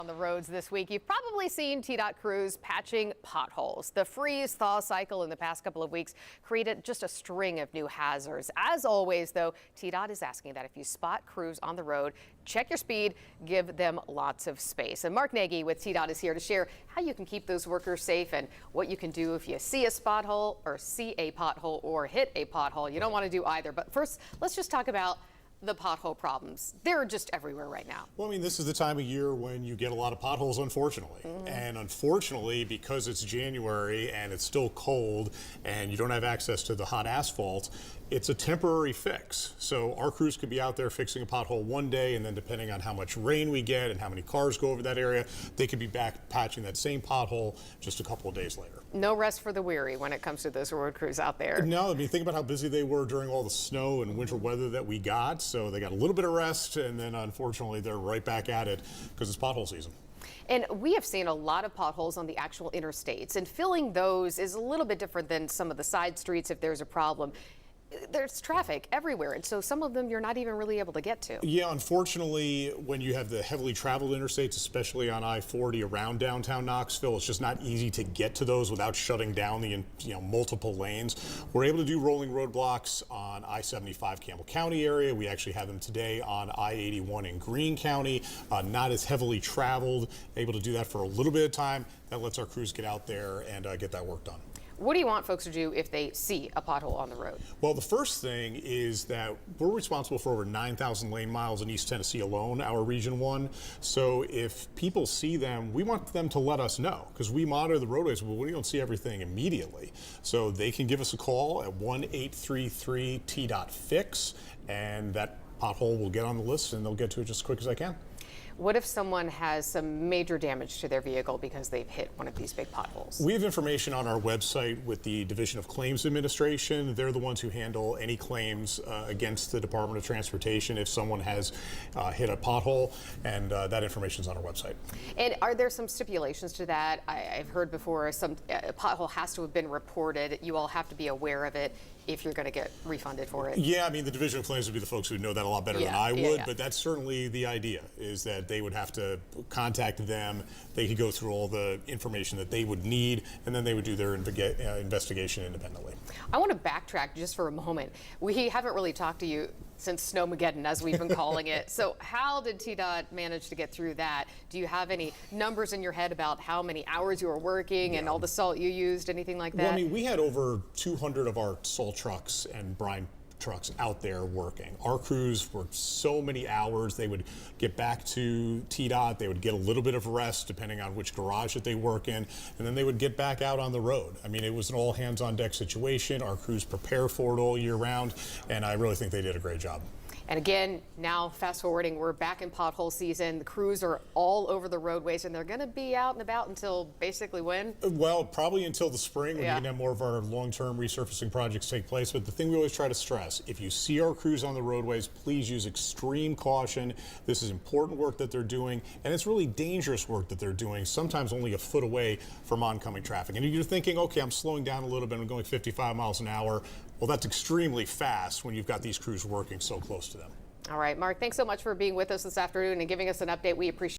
On the roads this week, you've probably seen TDOT crews patching potholes. The freeze-thaw cycle in the past couple of weeks created just a string of new hazards. As always, though, TDOT is asking that if you spot crews on the road, check your speed, give them lots of space. And Mark Nagy with TDOT is here to share how you can keep those workers safe and what you can do if you see a pothole or hit a pothole. You don't want to do either. But first, let's just talk about the pothole problems. They're just everywhere right now. Well, I mean, this is the time of year when you get a lot of potholes, unfortunately. And unfortunately, because it's January and it's still cold and you don't have access to the hot asphalt, it's a temporary fix. So our crews could be out there fixing a pothole one day, and then depending on how much rain we get and how many cars go over that area, they could be back patching that same pothole just a couple of days later. No rest for the weary when it comes to those road crews out there. No, I mean, think about how busy they were during all the snow and winter weather that we got. So they got a little bit of rest, and then unfortunately they're right back at it because it's pothole season. And we have seen a lot of potholes on the actual interstates, and filling those is a little bit different than some of the side streets if there's a problem. There's traffic everywhere, and so some of them you're not even really able to get to. Yeah, unfortunately, when you have the heavily traveled interstates, especially on I-40 around downtown Knoxville, it's just not easy to get to those without shutting down the multiple lanes. We're able to do rolling roadblocks on I-75 Campbell County area. We actually have them today on I-81 in Greene County. Not as heavily traveled, able to do that for a little bit of time. That lets our crews get out there and get that work done. What do you want folks to do if they see a pothole on the road? Well, the first thing is that we're responsible for over 9,000 lane miles in East Tennessee alone, our Region 1. So if people see them, we want them to let us know, because we monitor the roadways, but we don't see everything immediately. So they can give us a call at 1-833-TDOT-FIX, and that pothole will get on the list and they'll get to it just as quick as I can. What if someone has some major damage to their vehicle because they've hit one of these big potholes? We have information on our website with the Division of Claims Administration. They're the ones who handle any claims against the Department of Transportation if someone has hit a pothole, and that information is on our website. And are there some stipulations to that? I've heard before a pothole has to have been reported. You all have to be aware of it if you're going to get refunded for it. Yeah, I mean, the Division of Claims would be the folks who know that a lot better than I would, but that's certainly the idea, is that they would have to contact them. They could go through all the information that they would need, and then they would do their investigation independently. I want to backtrack just for a moment. We haven't really talked to you since Snowmageddon, as we've been calling it. So how did TDOT manage to get through that? Do you have any numbers in your head about how many hours you were working and all the salt you used, anything like that? Well, I mean, we had over 200 of our salt trucks and brine trucks out there working. Our crews worked so many hours. They would get back to TDOT. They would get a little bit of rest depending on which garage that they work in, and then they would get back out on the road. I mean, it was an all hands on deck situation. Our crews prepare for it all year round, and I really think they did a great job. And again, now fast forwarding, we're back in pothole season. The crews are all over the roadways, and they're going to be out and about until basically when? Well, probably until the spring when we can have more of our long-term resurfacing projects take place. But the thing we always try to stress, if you see our crews on the roadways, please use extreme caution. This is important work that they're doing, and it's really dangerous work that they're doing, sometimes only a foot away from oncoming traffic. And you're thinking, okay, I'm slowing down a little bit, I'm going 55 miles an hour. Well, that's extremely fast when you've got these crews working so close to them. All right, Mark, thanks so much for being with us this afternoon and giving us an update. We appreciate it.